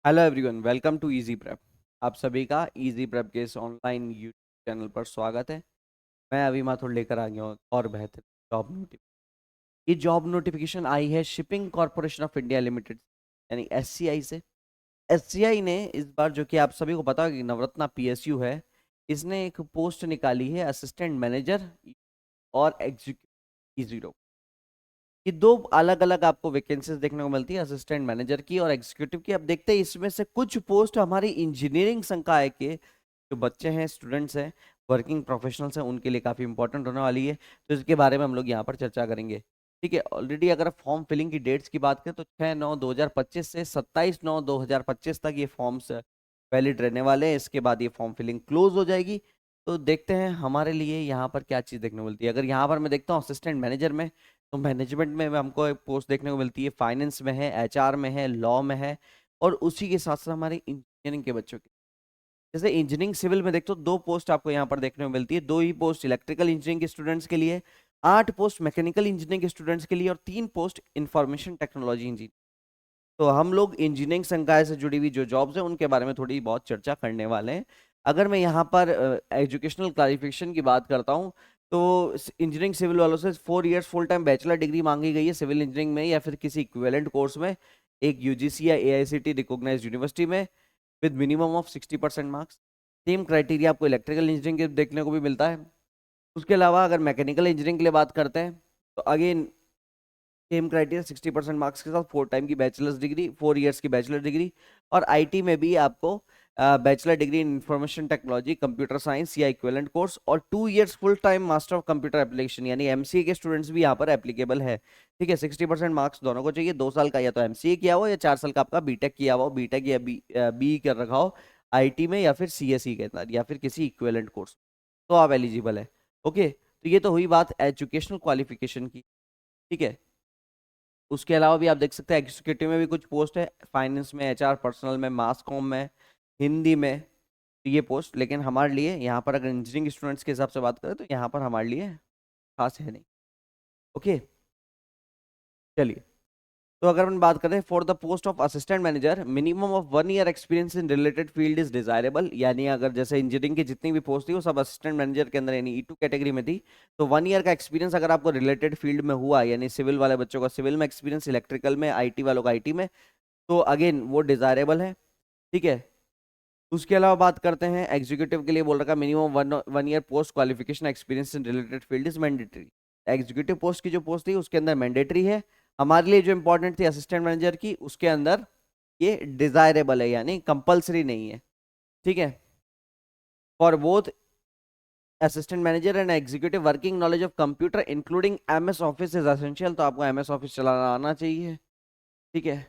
Hello everyone, welcome to Easy Prep. आप सभी का इजी प्रेप के इस ऑनलाइन यूट्यूब चैनल पर स्वागत है। मैं अभी माथुर लेकर आ गया हूँ और बेहतर जॉब नोटिफिकेशन। ये जॉब नोटिफिकेशन आई है shipping corporation of India limited यानी एससीआई से। एससीआई ने इस बार, जो कि आप सभी को पता है कि नवरत्ना पीएसयू है, इसने एक पोस्ट निकाली है असिस्टेंट मैनेजर और एग्जीक्यूटिव। ये दो अलग अलग आपको वैकेंसीज देखने को मिलती है, असिस्टेंट मैनेजर की और एग्जीक्यूटिव की। अब देखते हैं इसमें से कुछ पोस्ट हमारी इंजीनियरिंग संकाय के जो बच्चे हैं, स्टूडेंट्स हैं, वर्किंग प्रोफेशनल्स हैं, उनके लिए काफ़ी इंपॉर्टेंट होने वाली है। तो इसके बारे में हम लोग यहाँ पर चर्चा करेंगे। ठीक है, ऑलरेडी अगर फॉर्म फिलिंग की डेट्स की बात करें तो 6/9/2025 से 27/9/2025 तक ये फॉर्म्स वैलिड रहने वाले हैं। इसके बाद ये फॉर्म फिलिंग क्लोज हो जाएगी। तो देखते हैं हमारे लिए यहाँ पर क्या चीज़ देखने को मिलती है। अगर यहाँ पर मैं देखता हूँ असिस्टेंट मैनेजर में, तो मैनेजमेंट में हमको एक पोस्ट देखने को मिलती है, फाइनेंस में है, एचआर में है, लॉ में है, और उसी के साथ साथ हमारे इंजीनियरिंग के बच्चों की, जैसे इंजीनियरिंग सिविल में देखते हो, दो पोस्ट आपको यहाँ पर देखने को मिलती है। दो ही पोस्ट इलेक्ट्रिकल इंजीनियरिंग के स्टूडेंट्स के लिए, 8 पोस्ट मैकेनिकल इंजीनियरिंग के स्टूडेंट्स के लिए, और 3 पोस्ट इंफॉर्मेशन टेक्नोलॉजी इंजीनियरिंग। तो हम लोग इंजीनियरिंग संकाय से जुड़ी हुई जो जॉब्स हैं उनके बारे में थोड़ी बहुत चर्चा करने वाले हैं। अगर मैं यहाँ पर एजुकेशनल क्लारिफिकेशन की बात करता हूँ, तो इंजीनियरिंग सिविल वालों से 4 years full time bachelor degree मांगी गई है सिविल इंजीनियरिंग में या फिर किसी इक्विवेलेंट कोर्स में, एक यूजीसी या एआईसीटी रिकॉग्नाइज्ड यूनिवर्सिटी में, with minimum of 60% marks. Same criteria आपको इलेक्ट्रिकल इंजीनियरिंग के देखने को भी मिलता है। उसके अलावा अगर मैकेनिकल इंजीनियरिंग के लिए बात करते हैं, तो अगेन सेम क्राइटेरिया, 60% मार्क्स के साथ 4 टाइम की बैचलर्स डिग्री, 4 इयर्स की बैचलर डिग्री। और आईटी में भी आपको bachelor degree in information technology, computer science या इक्विवेलेंट कोर्स, और 2 years full time master of computer application यानी एमसीए के स्टूडेंट्स भी यहाँ पर एप्लीकेबल है। ठीक है, 60% मार्क्स दोनों को चाहिए। 2 साल का या तो एमसीए किया हो या 4 साल का आपका बीटेक किया हो, बीटेक या बी कर रखा हो आईटी में या फिर सीएसई के अंदर या फिर किसी इक्विवेलेंट कोर्स, तो आप एलिजिबल है। ओके, तो ये तो हुई बात एजुकेशनल क्वालिफिकेशन की। ठीक है, उसके अलावा भी आप देख सकते हैं एग्जीक्यूटिव में भी कुछ पोस्ट है, फाइनेंस में, एचआर, पर्सनल में, मास कॉम में, हिंदी में। तो ये पोस्ट लेकिन हमारे लिए यहाँ पर अगर इंजीनियरिंग स्टूडेंट्स के हिसाब से बात करें तो यहाँ पर हमारे लिए खास है नहीं। ओके, चलिए। तो अगर हम बात करें for the post of assistant manager, minimum of 1 year experience in related field is desirable. यानी अगर जैसे इंजीनियरिंग की जितनी भी पोस्ट थी वो सब असिस्टेंट मैनेजर के अंदर यानी ई2 कैटेगरी में थी। तो 1 ईयर का एक्सपीरियंस अगर आपको रिलेटेड फील्ड में हुआ, यानी सिविल वाले बच्चों का सिविल में एक्सपीरियंस, इलेक्ट्रिकल में, आईटी वालों का आईटी में, तो अगेन वो डिजायरेबल है। ठीक है, उसके अलावा बात करते हैं एग्जीक्यूटिव के लिए, बोल रखा minimum one year post qualification experience in related field is mandatory. Executive post की जो पोस्ट थी उसके अंदर मैंडेटरी है। हमारे लिए जो इंपॉर्टेंट थी असिस्टेंट मैनेजर की, उसके अंदर ये डिजायरेबल है यानी कंपलसरी नहीं है। ठीक है, for both assistant manager and executive working knowledge of computer including MS office is essential. तो आपको एमएस ऑफिस चलाना आना चाहिए। ठीक है,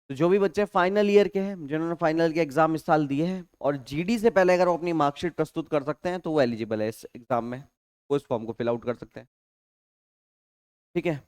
तो जो भी बच्चे फाइनल ईयर के हैं, जिन्होंने फाइनल के एग्जाम इस साल दिए हैं और जीडी से पहले अगर वो अपनी मार्कशीट प्रस्तुत कर सकते हैं तो वो एलिजिबल है इस एग्जाम में, वो इस फॉर्म को फिल आउट कर सकते हैं। ठीक है,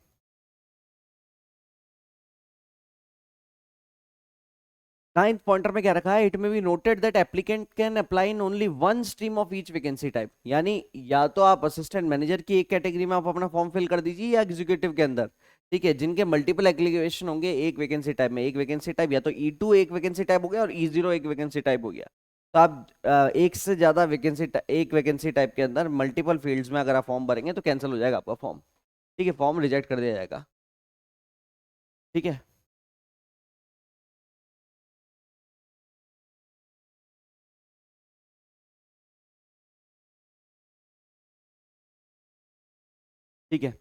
9th पॉइंटर में क्या रखा है, इट में be noted that applicant can apply in only one stream of each vacancy type. यानी या तो आप असिस्टेंट मैनेजर की एक कैटेगरी में आप अपना फॉर्म फिल कर दीजिए या एग्जीक्यूटिव के अंदर। ठीक है, जिनके मल्टीपल एप्लीकेशन होंगे एक वैकेंसी टाइप में, एक वैकेंसी टाइप या तो ई2 एक वैकेंसी टाइप हो गया और ई0 एक वैकेंसी टाइप हो गया। तो आप एक से ज्यादा वैकेंसी, एक वैकेंसी टाइप के अंदर मल्टीपल फील्ड्स में अगर आप फॉर्म भरेंगे तो कैंसिल हो जाएगा आपका फॉर्म। ठीक है, फॉर्म रिजेक्ट कर दिया जाएगा। ठीक है, ठीक है।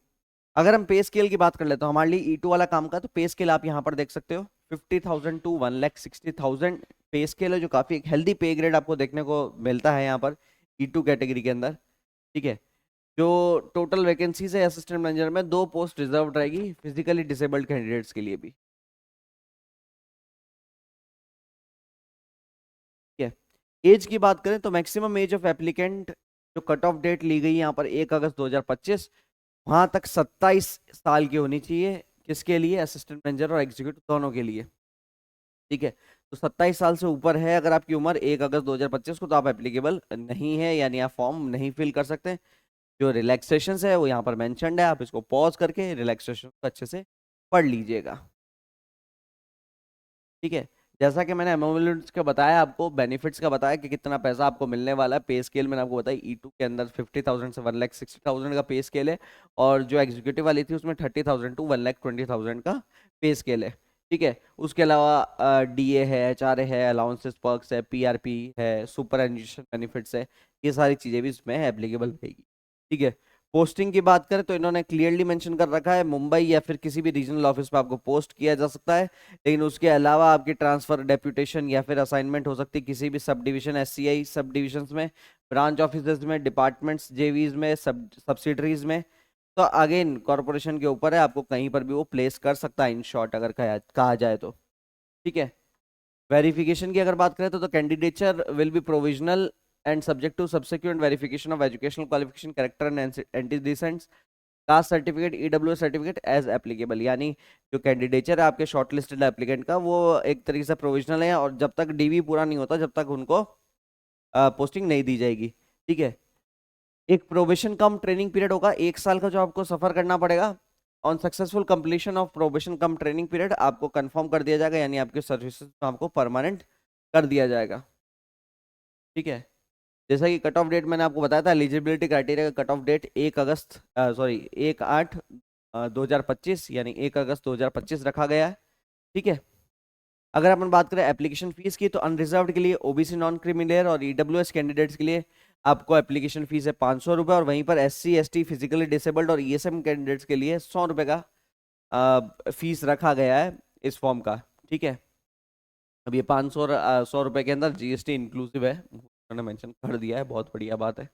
अगर हम पे स्केल की बात कर लेते हैं हमारे लिए ई2 वाला काम का, तो पे स्केल आप यहाँ पर देख सकते हो, 50,000 टू 1,60,000 पे स्केल है, जो काफी एक हेल्दी पे ग्रेड आपको देखने को मिलता है यहाँ पर ई2 कैटेगरी के अंदर। ठीक है, जो टोटल वैकेंसीज है असिस्टेंट मैनेजर में, 2 पोस्ट रिजर्व रहेगी फिजिकली डिसेबल्ड कैंडिडेट्स के लिए भी। ठीक है, एज की बात करें तो मैक्सिमम एज ऑफ एप्लीकेंट, जो कट ऑफ डेट ली गई यहाँ पर 1 अगस्त 2025, वहां तक 27 साल की होनी चाहिए। किसके लिए, असिस्टेंट मैनेजर और एग्जीक्यूटिव दोनों के लिए। ठीक है, तो 27 साल से ऊपर है अगर आपकी उम्र 1 अगस्त 2025 को, तो आप एप्लीकेबल नहीं है, यानी आप फॉर्म नहीं फिल कर सकते। जो रिलैक्सेशन है वो यहाँ पर मेंशन्ड है, आप इसको पॉज करके रिलैक्सेशन को अच्छे से पढ़ लीजिएगा। ठीक है, जैसा कि मैंने एमोलुलेंस का बताया, आपको बेनिफिट्स का बताया कि कितना पैसा आपको मिलने वाला है। पे स्केल मैंने आपको बताया E2 के अंदर 50,000 से 1,60,000 का पे स्केल है, और जो एग्जीक्यूटिव वाली थी उसमें 30,000 टू 1,20,000 का पे स्केल है। ठीक है, उसके अलावा DA है, HRA है, अलाउंसेस पर्क्स है, PRP है, सुपर एन्यूशन बेनिफिट्स है, ये सारी चीज़ें भी इसमें एप्लीकेबल रहेगी। ठीक है, पोस्टिंग की बात करें तो इन्होंने क्लियरली मेंशन कर रखा है मुंबई या फिर किसी भी रीजनल ऑफिस पे आपको पोस्ट किया जा सकता है, लेकिन उसके अलावा आपकी ट्रांसफर, डेप्यूटेशन या फिर असाइनमेंट हो सकती है किसी भी सब डिवीजन, SCI सब डिविजन्स में, ब्रांच ऑफिसर्स में, डिपार्टमेंट्स, JVs में, सब्सिडरीज में। तो अगेन कॉर्पोरेशन के ऊपर है, आपको कहीं पर भी वो प्लेस कर सकता है इन शॉर्ट, अगर कहा जाए तो। ठीक है, वेरिफिकेशन की अगर बात करें तो candidature will be provisional and subject to subsequent verification of educational qualification, character and antecedents, caste certificate, EWS certificate as applicable. यानी जो कैंडिडेचर है आपके शॉर्टलिस्टेड एप्लीकेंट का, वो एक तरीके से प्रोविजनल है, और जब तक DV पूरा नहीं होता जब तक उनको पोस्टिंग नहीं दी जाएगी। ठीक है, एक प्रोबेशन कम ट्रेनिंग पीरियड होगा, 1 साल का जो आपको सफर करना पड़ेगा। On successful completion of probation come training period आपको कंफर्म कर दिया जाएगा, यानी आपके सर्विसेज में आपको परमानेंट कर दिया जाएगा। ठीक है, जैसा कि कट ऑफ डेट मैंने आपको बताया था, एलिजिबिलिटी क्राइटेरिया का कट ऑफ डेट 1 8 2025 यानी 1 अगस्त 2025 रखा गया है। ठीक है, अगर अपन बात करें एप्लीकेशन फीस की, तो अनरिजर्व्ड के लिए, OBC नॉन क्रिमिलेयर और EWS कैंडिडेट्स के लिए आपको एप्लीकेशन फीस है 500 रुपये, और वहीं पर SC ST फिजिकली डिसेबल्ड और ESM कैंडिडेट्स के लिए 100 रुपये का फीस रखा गया है इस फॉर्म का। ठीक है, अब ये 500 और 100 रुपये के अंदर GST इंक्लूसिव है, उन्होंने मेंशन कर दिया है, बहुत बढ़िया बात है।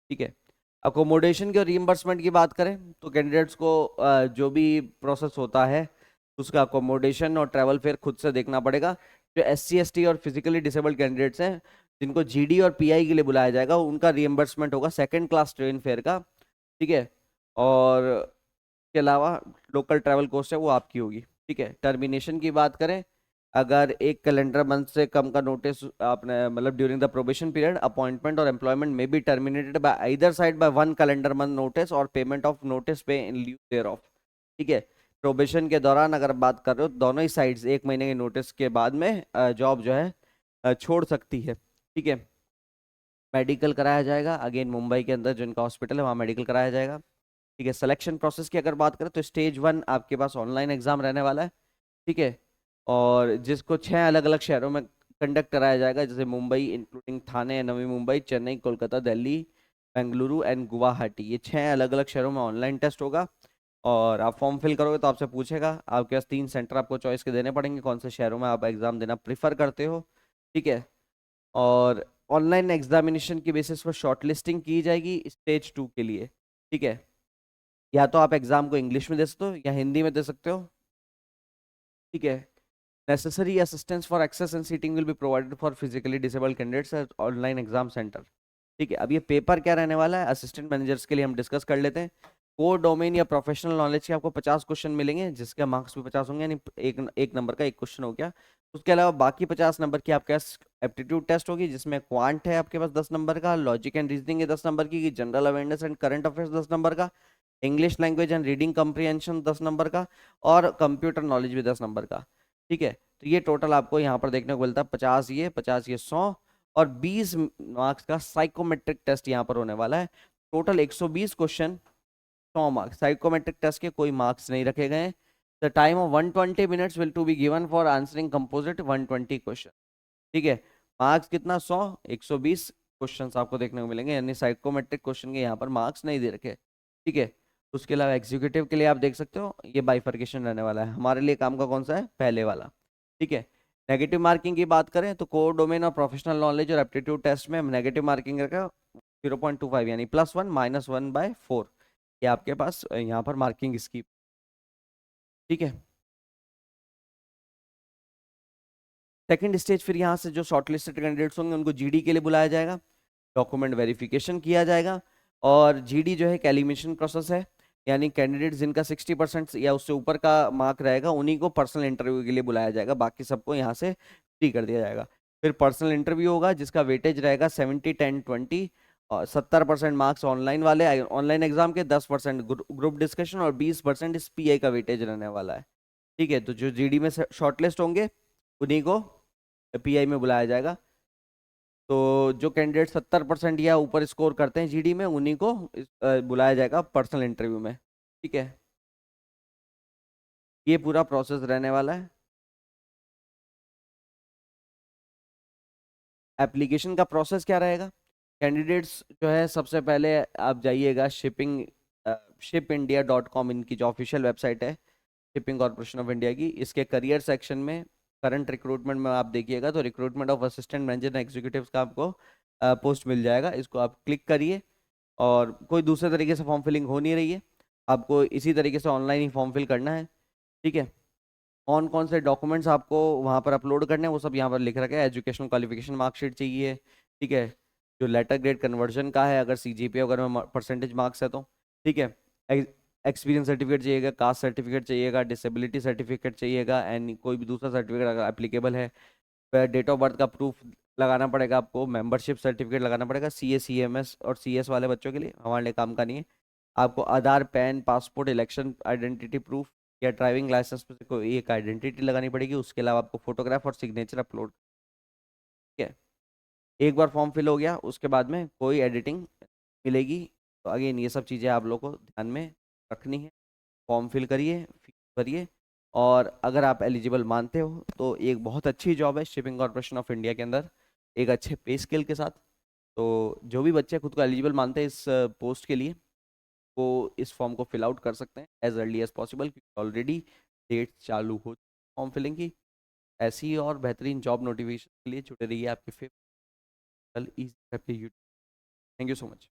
ठीक है, अकोमोडेशन की और रीइंबर्समेंट की बात करें तो कैंडिडेट्स को जो भी प्रोसेस होता है उसका अकोमोडेशन और ट्रैवल फेयर खुद से देखना पड़ेगा। जो SC ST और फिजिकली डिसेबल्ड कैंडिडेट्स हैं जिनको GD और PI के लिए बुलाया जाएगा, उनका रीइंबर्समेंट होगा सेकंड क्लास ट्रेन फेयर का। ठीक है, और के अलावा लोकल ट्रैवल कॉस्ट है वो आपकी होगी। ठीक है, टर्मिनेशन की बात करें, अगर एक कैलेंडर मंथ से कम का नोटिस आपने, मतलब during the probation period, appointment और एम्प्लॉयमेंट में be terminated bye either side by 1 calendar month notice और पेमेंट ऑफ नोटिस पे इन ल्यू देयर ऑफ। ठीक है, प्रोबेशन के दौरान अगर बात कर रहे हो, दोनों ही साइड्स 1 महीने के नोटिस के बाद में जॉब जो है छोड़ सकती है। ठीक है, मेडिकल कराया जाएगा, अगेन मुंबई के अंदर जिनका हॉस्पिटल है वहाँ मेडिकल कराया जाएगा। ठीक है, सिलेक्शन प्रोसेस की अगर बात करें तो स्टेज 1 आपके पास ऑनलाइन एग्जाम रहने वाला है। ठीक है, और जिसको 6 अलग अलग शहरों में कंडक्ट कराया जाएगा, जैसे Mumbai including Thane, Navi Mumbai, Chennai, Kolkata, Delhi, Bengaluru and Guwahati, ये 6 अलग अलग शहरों में ऑनलाइन टेस्ट होगा। और आप फॉर्म फिल करोगे तो आपसे पूछेगा, आपके पास 3 सेंटर आपको चॉइस के देने पड़ेंगे, कौन से शहरों में आप एग्जाम देना प्रीफर करते हो। ठीक है, और ऑनलाइन एग्जामिनेशन की बेसिस पर शॉर्टलिस्टिंग की जाएगी स्टेज 2 के लिए। ठीक है, या तो आप एग्जाम को इंग्लिश में दे सकते हो या हिंदी में दे सकते हो। ठीक है, necessary assistance for access and seating will be provided for physically disabled candidates at online exam centre. ठीक है, अब ये पेपर क्या रहने वाला है, असिस्टेंट मैनेजर्स के लिए हम डिस्कस कर लेते हैं। कोर डोमेन या प्रोफेशनल नॉलेज के आपको 50 क्वेश्चन मिलेंगे, जिसके मार्क्स भी 50 होंगे, यानी एक नंबर का एक क्वेश्चन हो गया। उसके अलावा बाकी 50 नंबर की आपके पास एप्टीट्यूड टेस्ट होगी, जिसमें क्वांट है आपके पास 10 नंबर का, लॉजिक एंड रीजनिंग है 10 नंबर की, general awareness and current affairs 10 number का, English language and reading comprehension 10 number का, और कंप्यूटर नॉलेज भी 10 नंबर का। ठीक है, तो ये टोटल आपको यहाँ पर देखने को मिलता है 50 ये 100 और 20 मार्क्स का साइकोमेट्रिक टेस्ट यहाँ पर होने वाला है। Total 120 question, 100 marks. Psychometric test के कोई मार्क्स नहीं रखे गए हैं। The time of 120 minutes will to be given for answering composite 120 question. ठीक है, मार्क्स कितना, 100, 120 क्वेश्चन आपको देखने को मिलेंगे, यानी साइकोमेट्रिक क्वेश्चन के यहाँ पर मार्क्स नहीं दे रखे। ठीक है, उसके अलावा एग्जीक्यूटिव के लिए आप देख सकते हो ये बाइफर्केशन रहने वाला है, हमारे लिए काम का कौन सा है, पहले वाला। ठीक है, नेगेटिव मार्किंग की बात करें तो कोर डोमेन और प्रोफेशनल नॉलेज और एप्टीट्यूड टेस्ट में हम नेगेटिव मार्किंग रखा 0.25 यानी +1 -1/4, ये आपके पास यहाँ पर मार्किंग इसकी। ठीक है, सेकंड स्टेज फिर यहाँ से जो शॉर्टलिस्टेड कैंडिडेट्स होंगे उनको GD के लिए बुलाया जाएगा, डॉक्यूमेंट वेरिफिकेशन किया जाएगा, और GD जो है एक एलिमिनेशन प्रोसेस है, यानी कैंडिडेट जिनका 60% या उससे ऊपर का मार्क रहेगा उन्हीं को पर्सनल इंटरव्यू के लिए बुलाया जाएगा, बाकी सबको यहाँ से फ्री कर दिया जाएगा। फिर पर्सनल इंटरव्यू होगा जिसका वेटेज रहेगा 70 10 20, और 70% मार्क्स ऑनलाइन वाले, ऑनलाइन एग्जाम के, 10% ग्रुप डिस्कशन और 20% इस पीआई का वेटेज रहने वाला है। ठीक है, तो जो जीडी में शॉर्टलिस्ट होंगे उन्हीं को पीआई में बुलाया जाएगा। तो जो कैंडिडेट 70% या ऊपर स्कोर करते हैं जीडी में उन्हीं को बुलाया जाएगा पर्सनल इंटरव्यू में। ठीक है, ये पूरा प्रोसेस रहने वाला है। एप्लीकेशन का प्रोसेस क्या रहेगा? कैंडिडेट्स जो है सबसे पहले आप जाइएगा shipindia.com, इनकी जो ऑफिशियल वेबसाइट है शिपिंग कॉर्पोरेशन ऑफ इंडिया की, इसके करियर सेक्शन में करंट रिक्रूटमेंट में आप देखिएगा तो recruitment of assistant manager executive का आपको पोस्ट मिल जाएगा। इसको आप क्लिक करिए और कोई दूसरे तरीके से फॉर्म फिलिंग हो नहीं रही है, आपको इसी तरीके से ऑनलाइन ही फॉर्म फिल करना है। ठीक है, कौन कौन से डॉक्यूमेंट्स आपको वहाँ पर अपलोड करने हैं वो सब यहाँ पर लिख रखा है। एजुकेशन क्वालिफिकेशन मार्कशीट चाहिए। ठीक है, जो लेटर ग्रेड कन्वर्जन का है, अगर सीजीपीए अगर में परसेंटेज मार्क्स है तो। ठीक है, एक्सपीरियंस सर्टिफिकेट चाहिएगा, कास्ट सर्टिफिकेट चाहिएगा, डिसेबिलिटी सर्टिफिकेट चाहिएगा, एंड कोई भी दूसरा सर्टिफिकेट अगर एप्लीकेबल है। फिर डेट ऑफ बर्थ का प्रूफ लगाना पड़ेगा आपको, मेंबरशिप सर्टिफिकेट लगाना पड़ेगा सीए सीएमएस और सीएस वाले बच्चों के लिए, हमारे लिए काम का नहीं है। आपको Aadhaar, PAN, passport, election identity proof या ड्राइविंग लाइसेंस पे से कोई एक आइडेंटिटी लगानी पड़ेगी। उसके अलावा आपको फोटोग्राफ और सिग्नेचर अपलोड। ठीक है, एक बार फॉर्म फिल हो गया उसके बाद में कोई एडिटिंग मिलेगी। तो अगेन ये सब चीज़ें आप लोग को ध्यान में रखनी है। फॉर्म फिल करिए, फीस भरिए, और अगर आप एलिजिबल मानते हो तो एक बहुत अच्छी जॉब है शिपिंग कॉर्पोरेशन ऑफ इंडिया के अंदर, एक अच्छे पे स्केल के साथ। तो जो भी बच्चे खुद को एलिजिबल मानते हैं इस पोस्ट के लिए, वो इस फॉर्म को फिल आउट कर सकते हैं एज अर्ली एज पॉसिबल, क्योंकि ऑलरेडी डेट चालू हो फॉर्म फिलिंग की। ऐसी और बेहतरीन जॉब नोटिफिकेशन के लिए जुड़े रहिए आपके favourite YouTube. Thank you so much.